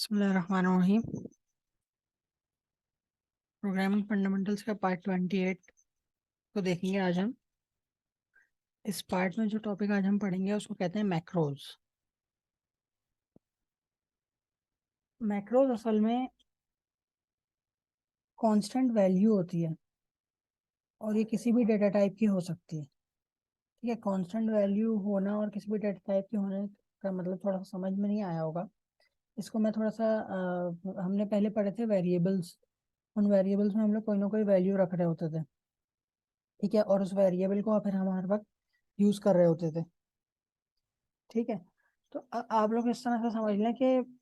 बिस्मिल्लाहिर्रहमानिर्रहीम। Programming fundamentals का part 28 को देखेंगे आज हम। इस पार्ट में जो टॉपिक आज हम पढ़ेंगे उसको कहते हैं मैक्रोज। मैक्रोज असल में कांस्टेंट वैल्यू होती है और ये किसी भी डेटा टाइप की हो सकती है। ठीक है, कांस्टेंट वैल्यू होना और किसी भी डेटा टाइप के होने का मतलब थोड़ा सा समझ में नहीं आया होगा। इसको मैं थोड़ा सा हमने पहले पढ़े थे वेरिएबल्स। उन वेरिएबल्स में हम लोग कोई ना कोई वैल्यू रख रहे होते थे। ठीक है, और उस वेरिएबल को फिर हम हर वक्त यूज कर रहे होते थे। ठीक है, तो आप लोग इस तरह से समझ लें कि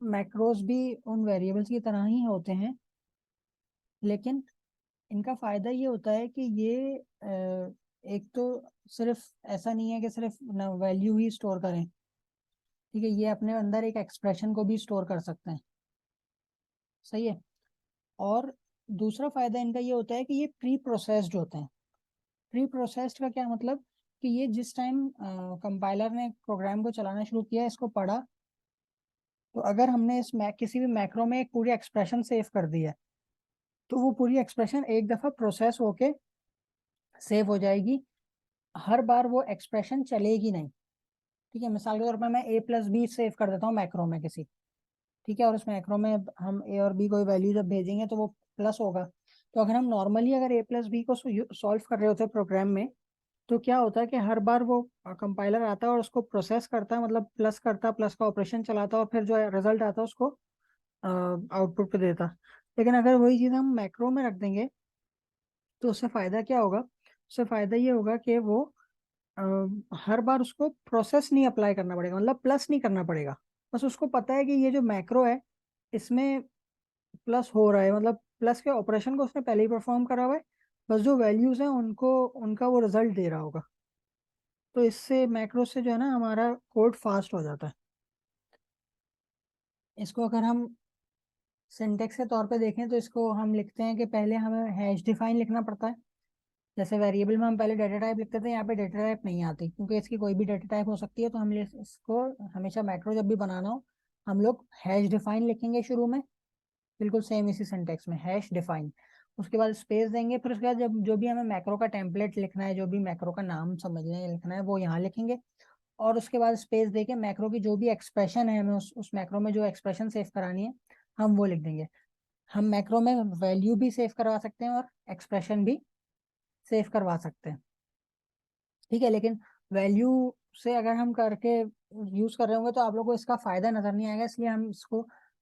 मैक्रोज भी उन वेरिएबल्स की तरह ही होते हैं, लेकिन इनका फायदा ये होता है कि ये एक तो सिर्फ ऐसा नहीं है कि सिर्फ वैल्यू ही स्टोर करें। ठीक है, ये अपने अंदर एक एक्सप्रेशन को भी स्टोर कर सकते हैं। सही है। और दूसरा फायदा इनका ये होता है कि ये प्री प्रोसेस्ड होते हैं। प्री प्रोसेस्ड का क्या मतलब कि ये जिस टाइम कंपाइलर ने प्रोग्राम को चलाना शुरू किया, इसको पढ़ा, तो अगर हमने इस किसी भी मैक्रो में एक पूरी एक्सप्रेशन सेव कर दी है, तो वो पूरी एक्सप्रेशन एक दफा प्रोसेस होके सेव हो जाएगी। हर बार वो एक्सप्रेशन चलेगी नहीं। ठीक है, मिसाल के तौर पर मैं a+b सेव कर देता हूँ मैक्रो में किसी। ठीक है, और उस मैक्रो में हम a और b कोई वैल्यू जब भेजेंगे तो वो प्लस होगा। तो अगर हम नॉर्मली अगर a+b को सॉल्व कर रहे होते हैं प्रोग्राम में, तो क्या होता है कि हर बार वो कंपाइलर आता है और उसको प्रोसेस करता है, मतलब प्लस करता है, प्लस का ऑपरेशन चलाता है और फिर जो रिजल्ट आता है उसको आउटपुट पे देता। लेकिन अगर वही चीज़ हम मैक्रो में रख देंगे तो उससे फायदा क्या होगा? उससे फायदा ये होगा कि वो अ, हर बार उसको प्रोसेस नहीं अप्लाई करना पड़ेगा, मतलब प्लस नहीं करना पड़ेगा। बस उसको पता है कि ये जो मैक्रो है इसमें प्लस हो रहा है, मतलब प्लस के ऑपरेशन को उसने पहले ही परफॉर्म करा हुआ है। बस जो वैल्यूज हैं उनको उनका वो रिजल्ट दे रहा होगा। तो इससे मैक्रो से जो है ना हमारा कोड फास्ट हो जाता है। इसको अगर हम सिंटेक्स के तौर पे देखें तो इसको हम लिखते हैं कि पहले हमें हैश डिफाइन लिखना पड़ता है। जैसे वेरिएबल में हम पहले डेटा टाइप लिखते थे, यहाँ पे डेटा टाइप नहीं आती क्योंकि इसकी कोई भी डेटा टाइप हो सकती है। तो हम इसको हमेशा मैक्रो जब भी बनाना हो हम लोग हैश डिफाइन लिखेंगे शुरू में, बिल्कुल सेम इसी सिंटेक्स में हैश डिफाइन। उसके बाद स्पेस देंगे, फिर उसके बाद जब जो भी हमें मैक्रो का टेम्पलेट लिखना है, जो भी मैक्रो का नाम समझना है लिखना है, वो यहाँ लिखेंगे। और उसके बाद स्पेस देके मैक्रो की जो भी एक्सप्रेशन है, हमें उस मैक्रो में जो एक्सप्रेशन सेव करानी है हम वो लिख देंगे। हम मैक्रो में वैल्यू भी सेव करवा सकते हैं और एक्सप्रेशन भी सेव करवा सकते हैं। ठीक है, लेकिन वैल्यू से अगर हम करके यूज कर रहे होंगे तो आप लोगों को इसका फायदा नजर नहीं आएगा, इसलिए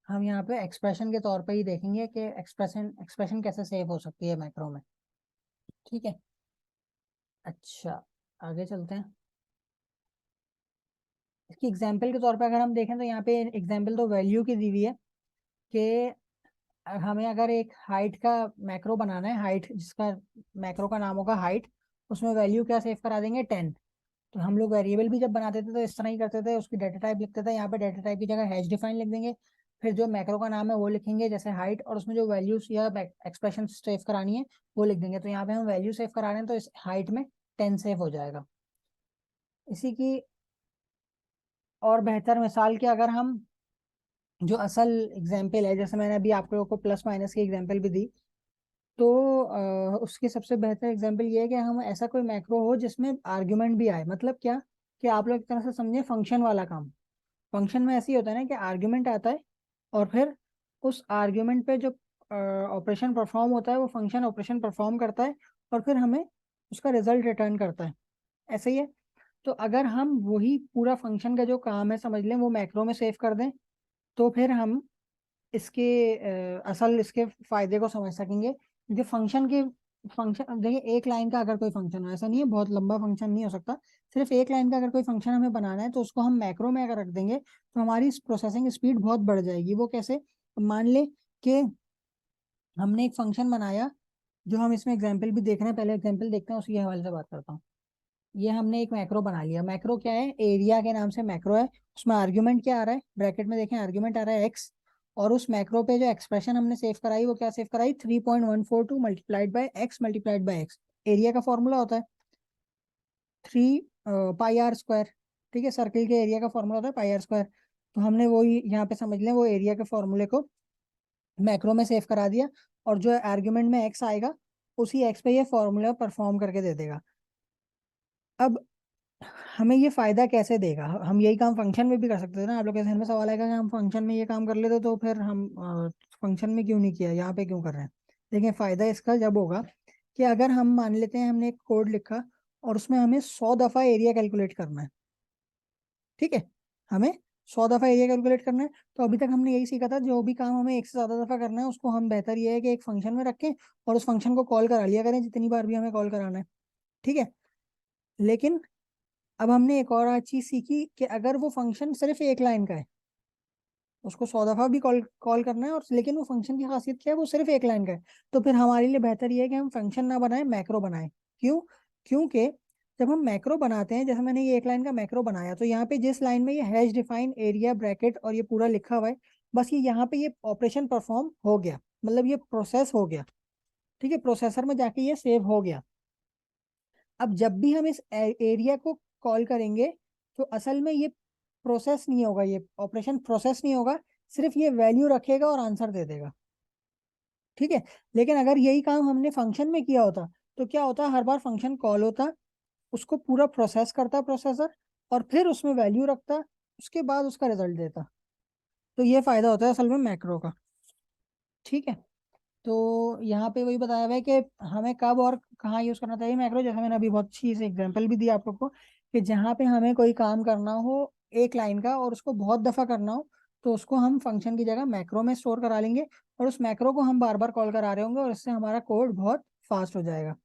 हम यहाँ पे एक्सप्रेशन के तौर पे ही देखेंगे कि एक्सप्रेशन एक्सप्रेशन कैसे सेव हो सकती है मैक्रो में। ठीक है, अच्छा, आगे चलते हैं। इसकी एग्जाम्पल के तौर पे अगर हम देखें तो यहाँ पे एग्जाम्पल तो वैल्यू की दी हुई है कि हमें अगर एक हाइट का मैक्रो बनाना है, हाइट जिसका मैक्रो का नाम होगा हाइट, उसमें वैल्यू क्या सेव करा देंगे 10। तो हम लोग वेरिएबल भी जब बनाते थे तो इस तरह ही करते थे, उसकी डेटा टाइप लिखते थे, यहाँ पे डेटा टाइप की जगह हैश डिफाइन लिख देंगे। फिर जो मैक्रो का नाम है वो लिखेंगे जैसे हाइट, और उसमें जो वैल्यूज या एक्सप्रेशन सेव करानी है वो लिख देंगे। तो यहाँ पे हम वैल्यू सेव करा रहे हैं तो इस हाइट में 10 सेव हो जाएगा। इसी की और बेहतर मिसाल के अगर हम जो असल एग्जाम्पल है, जैसे मैंने अभी आप लोगों को प्लस माइनस की एग्जाम्पल भी दी, तो उसकी सबसे बेहतर एग्जांपल ये है कि हम ऐसा कोई मैक्रो हो जिसमें आर्ग्यूमेंट भी आए। मतलब क्या कि आप लोग एक तरह से समझे फंक्शन वाला काम। फंक्शन में ऐसे ही होता है ना कि आर्ग्यूमेंट आता है और फिर उस आर्ग्यूमेंट पे जो ऑपरेशन परफॉर्म होता है वो फंक्शन ऑपरेशन परफॉर्म करता है और फिर हमें उसका रिजल्ट रिटर्न करता है। ऐसे ही है। तो अगर हम वही पूरा फंक्शन का जो काम है समझ लें वो मैक्रो में सेव कर दें, तो फिर हम इसके असल इसके फायदे को समझ सकेंगे। क्योंकि फंक्शन देखिए, एक लाइन का अगर कोई फंक्शन हो, ऐसा नहीं है बहुत लंबा फंक्शन नहीं हो सकता, सिर्फ एक लाइन का अगर कोई फंक्शन हमें बनाना है तो उसको हम मैक्रो में अगर रख देंगे तो हमारी प्रोसेसिंग स्पीड बहुत बढ़ जाएगी। वो कैसे? मान ले कि हमने एक फंक्शन बनाया, जो हम इसमें एग्जाम्पल भी देख रहे हैं, पहले एग्जाम्पल देखते हैं उसी के हवाले से बात करता हूँ। ये हमने एक मैक्रो बना लिया। मैक्रो क्या है? एरिया के नाम से मैक्रो है। उसमें आर्ग्यूमेंट क्या आ रहा है? ब्रैकेट में देखें, आर्ग्यूमेंट आ रहा है एक्स। और उस मैक्रो पे जो एक्सप्रेशन हमने सेव कराई वो क्या सेव कराई? 3.142 multiplied by x multiplied by x. Area का फॉर्मूला होता है 3 पाई आर स्क्वायर। ठीक है, सर्किल के एरिया का फॉर्मूला होता है पाई आर स्क्वायर। तो हमने वो यहाँ पे समझ लें वो एरिया के फॉर्मूले को मैक्रो में सेव करा दिया, और जो आर्ग्यूमेंट में एक्स आएगा उसी एक्स पे ये फॉर्मूला परफॉर्म करके दे देगा। अब हमें ये फायदा कैसे देगा? हम यही काम फंक्शन में भी कर सकते थे ना। आप लोग के ध्यान में सवाल आएगा कि हम फंक्शन में ये काम कर लेते तो फिर हम फंक्शन में क्यों नहीं किया, यहाँ पे क्यों कर रहे हैं? देखिए फायदा इसका जब होगा कि अगर हम मान लेते हैं हमने एक कोड लिखा और उसमें हमें 100 दफा एरिया कैलकुलेट करना है, ठीक है, हमें 100 दफा एरिया कैलकुलेट करना है। तो अभी तक हमने यही सीखा था, जो भी काम हमें एक से ज्यादा दफा करना है उसको हम बेहतर ये है कि एक फंक्शन में रखें और उस फंक्शन को कॉल करा लिया करें जितनी बार भी हमें कॉल कराना है, ठीक है। लेकिन अब हमने एक और चीज सीखी कि अगर वो फंक्शन सिर्फ एक लाइन का है, उसको 100 दफा भी कॉल कॉल करना है, और लेकिन वो फंक्शन की खासियत क्या है, वो सिर्फ एक लाइन का है, तो फिर हमारे लिए बेहतर ये है कि हम फंक्शन ना बनाएं, मैक्रो बनाएं। क्यों? क्योंकि जब हम मैक्रो बनाते हैं, जैसे मैंने ये एक लाइन का मैक्रो बनाया, तो यहाँ पे जिस लाइन में ये हैश डिफाइन एरिया ब्रैकेट और ये पूरा लिखा हुआ है, बस ये यहाँ पे ये ऑपरेशन परफॉर्म हो गया, मतलब ये प्रोसेस हो गया, ठीक है, प्रोसेसर में जाके ये सेव हो गया। अब जब भी हम इस एरिया को कॉल करेंगे तो असल में ये प्रोसेस नहीं होगा, ये ऑपरेशन प्रोसेस नहीं होगा, सिर्फ ये वैल्यू रखेगा और आंसर दे देगा, ठीक है। लेकिन अगर यही काम हमने फंक्शन में किया होता तो क्या होता, हर बार फंक्शन कॉल होता, उसको पूरा प्रोसेस करता प्रोसेसर, और फिर उसमें वैल्यू रखता, उसके बाद उसका रिजल्ट देता। तो ये फायदा होता है असल में मैक्रो का, ठीक है। तो यहाँ पे वही बताया हुआ है कि हमें कब और कहाँ यूज करना चाहिए मैक्रो। जैसे मैंने अभी बहुत अच्छी से एग्जांपल भी दिया आप लोग को कि जहाँ पे हमें कोई काम करना हो एक लाइन का और उसको बहुत दफा करना हो, तो उसको हम फंक्शन की जगह मैक्रो में स्टोर करा लेंगे, और उस मैक्रो को हम बार बार कॉल करा रहे होंगे और इससे हमारा कोड बहुत फास्ट हो जाएगा,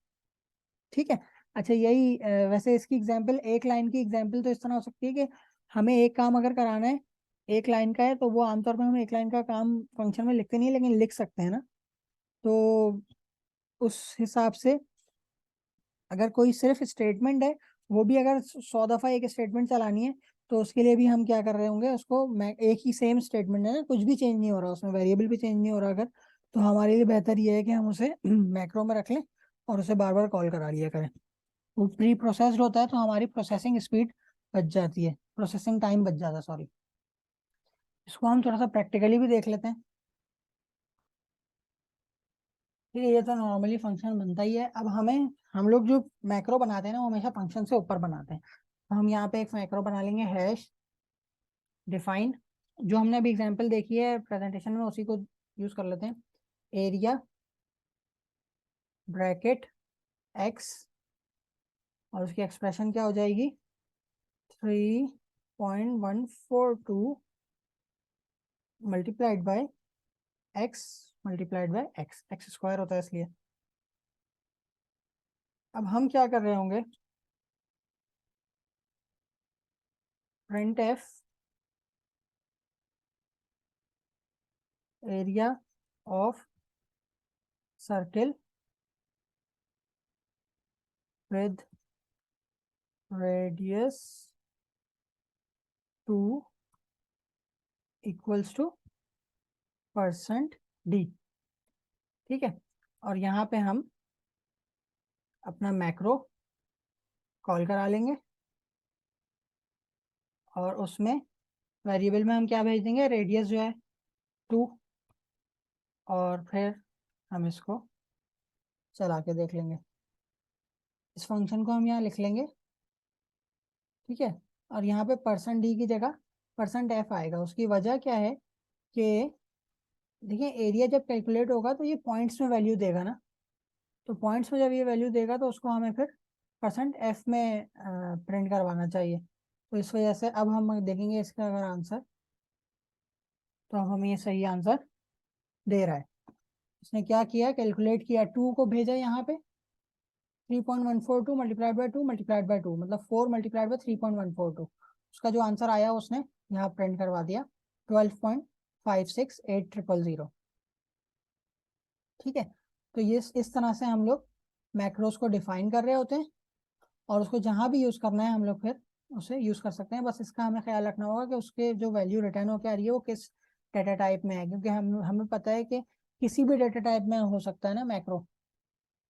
ठीक है। अच्छा यही वैसे इसकी एग्जांपल, एक लाइन की एग्जांपल तो इस तरह हो सकती है कि हमें एक काम अगर कराना है, एक लाइन का है, तो वो आमतौर पर हम एक लाइन का काम फंक्शन में लिखते नहीं है, लेकिन लिख सकते हैं ना। तो उस हिसाब से अगर कोई सिर्फ स्टेटमेंट है, वो भी अगर 100 दफा एक स्टेटमेंट चलानी है, तो उसके लिए भी हम क्या कर रहे होंगे, उसको मैं एक ही सेम स्टेटमेंट है ना, कुछ भी चेंज नहीं हो रहा उसमें, वेरिएबल भी चेंज नहीं हो रहा अगर, तो हमारे लिए बेहतर ये है कि हम उसे मैक्रो में रख लें और उसे बार बार कॉल करा लिया करें। वो प्री प्रोसेस्ड होता है तो हमारी प्रोसेसिंग स्पीड बच जाती है, प्रोसेसिंग टाइम बच जाता है, सॉरी। इसको हम थोड़ा सा प्रैक्टिकली भी देख लेते हैं। ठीक है, ये तो नॉर्मली फंक्शन बनता ही है। अब हमें, हम लोग जो मैक्रो बनाते हैं ना वो हमेशा फंक्शन से ऊपर बनाते हैं। तो हम यहाँ पे एक मैक्रो बना लेंगे, हैश डिफाइन, जो हमने अभी एग्जांपल देखी है प्रेजेंटेशन में उसी को यूज कर लेते हैं। एरिया ब्रैकेट एक्स, और उसकी एक्सप्रेशन क्या हो जाएगी, 3.142 multiplied by x multiplied by x, x square होता है इसलिए। अब हम क्या कर रहे होंगे, print f area of circle with radius 2 equals to %d, ठीक है। और यहाँ पे हम अपना मैक्रो कॉल करा लेंगे, और उसमें वेरिएबल में हम क्या भेज देंगे, रेडियस जो है 2, और फिर हम इसको चला के देख लेंगे। इस फंक्शन को हम यहाँ लिख लेंगे, ठीक है। और यहाँ पे %d की जगह %f आएगा। उसकी वजह क्या है कि देखिए एरिया जब कैलकुलेट होगा तो ये पॉइंट्स में वैल्यू देगा ना, तो पॉइंट्स में जब ये वैल्यू देगा तो उसको हमें फिर %f में प्रिंट करवाना चाहिए। तो इस वजह से अब हम देखेंगे इसका अगर आंसर, तो अब हमें ये सही आंसर दे रहा है। इसने क्या किया, कैलकुलेट किया, 2 को भेजा यहाँ पे, 3.142 मल्टीप्लाइड बाय 2 मल्टीप्लाइड बाय 2, मतलब 4 मल्टीप्लाइड बाय 3.142, उसका जो आंसर आया उसने यहाँ प्रिंट करवा दिया, 12.568000, ठीक है। तो ये इस तरह से हम लोग मैक्रोस को डिफाइन कर रहे होते हैं, और उसको जहां भी यूज करना है हम लोग फिर उसे यूज कर सकते हैं। बस इसका हमें ख्याल रखना होगा कि उसके जो वैल्यू रिटर्न होकर आ रही है वो किस डेटा टाइप में है, क्योंकि हम हमें पता है कि किसी भी डेटा टाइप में हो सकता है ना मैक्रो,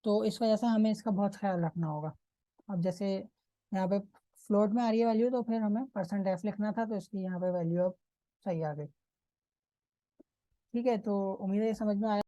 तो इस वजह से हमें इसका बहुत ख्याल रखना होगा। अब जैसे यहाँ पे फ्लोट में आ रही है वैल्यू, तो फिर हमें %f लिखना था, तो इसकी यहाँ पे वैल्यू अब सही आ गई। ठीक है, तो उम्मीद है ये समझ में आया।